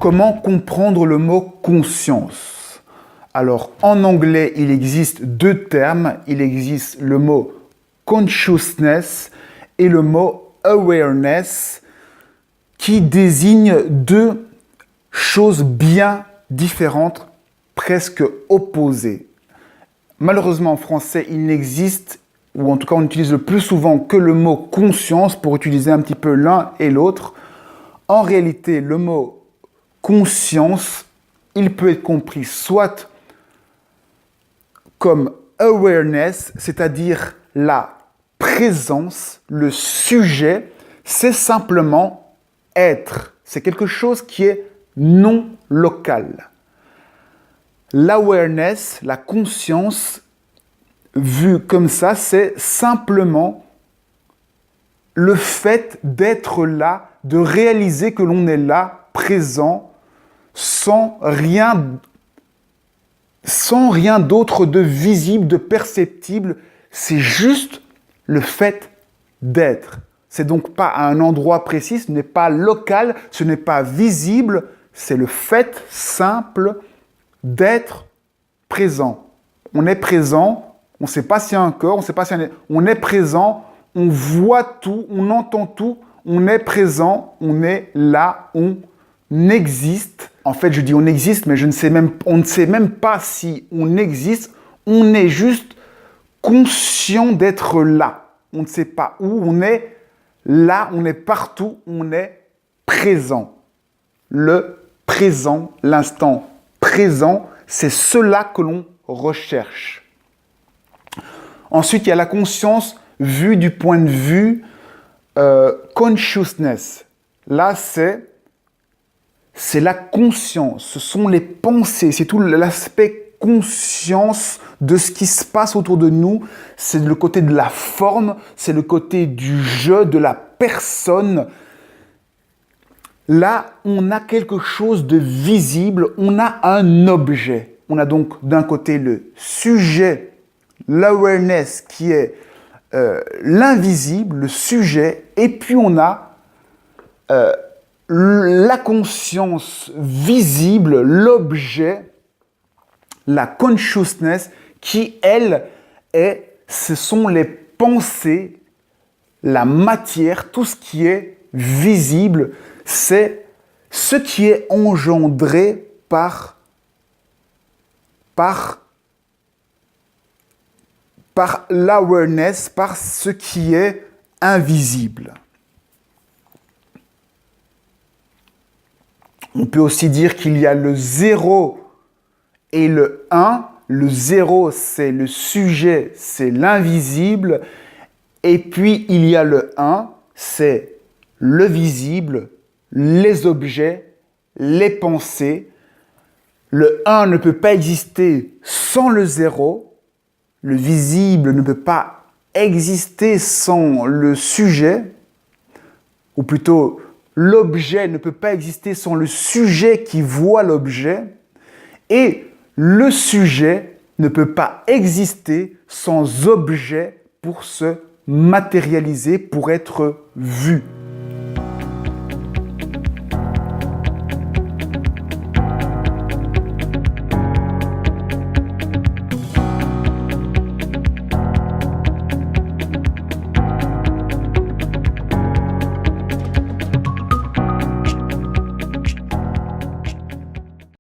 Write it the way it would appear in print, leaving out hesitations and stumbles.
Comment comprendre le mot conscience? Alors, en anglais, il existe deux termes. Il existe le mot consciousness et le mot awareness qui désignent deux choses bien différentes, presque opposées. Malheureusement, en français, il n'existe, ou en tout cas on utilise le plus souvent que le mot conscience pour utiliser un petit peu l'un et l'autre. En réalité, le mot conscience, il peut être compris soit comme awareness, c'est-à-dire la présence, le sujet, c'est simplement être. C'est quelque chose qui est non local. L'awareness, la conscience, vue comme ça, c'est simplement le fait d'être là, de réaliser que l'on est là, présent, sans rien d'autre de visible, de perceptible. C'est juste le fait d'être. C'est donc pas à un endroit précis, ce n'est pas local, ce n'est pas visible, c'est le fait simple d'être présent. On est présent, on ne sait pas s'il y a un corps, on ne sait pas s'il y a on est présent, on voit tout, on entend tout, on est présent, on est là, on existe. En fait, je dis on existe, mais on ne sait même pas si on existe, on est juste conscient d'être là. On ne sait pas où, on est là, on est partout, on est présent. Le présent, l'instant présent, c'est cela que l'on recherche. Ensuite, il y a la conscience vue du point de vue consciousness. Là, c'est la conscience, ce sont les pensées, c'est tout l'aspect conscience de ce qui se passe autour de nous. C'est le côté de la forme, c'est le côté du jeu, de la personne. Là, on a quelque chose de visible, on a un objet. On a donc d'un côté le sujet, l'awareness qui est l'invisible, le sujet, et puis on a la conscience visible, l'objet, la consciousness qui, elle, ce sont les pensées, la matière, tout ce qui est visible, c'est ce qui est engendré par l'awareness, par ce qui est invisible. On peut aussi dire qu'il y a le 0 et le 1. Le 0, c'est le sujet, c'est l'invisible. Et puis, il y a le 1, c'est le visible, les objets, les pensées. Le 1 ne peut pas exister sans le 0. Le visible ne peut pas exister sans le sujet. Ou plutôt, l'objet ne peut pas exister sans le sujet qui voit l'objet. Et le sujet ne peut pas exister sans objet pour se matérialiser, pour être vu.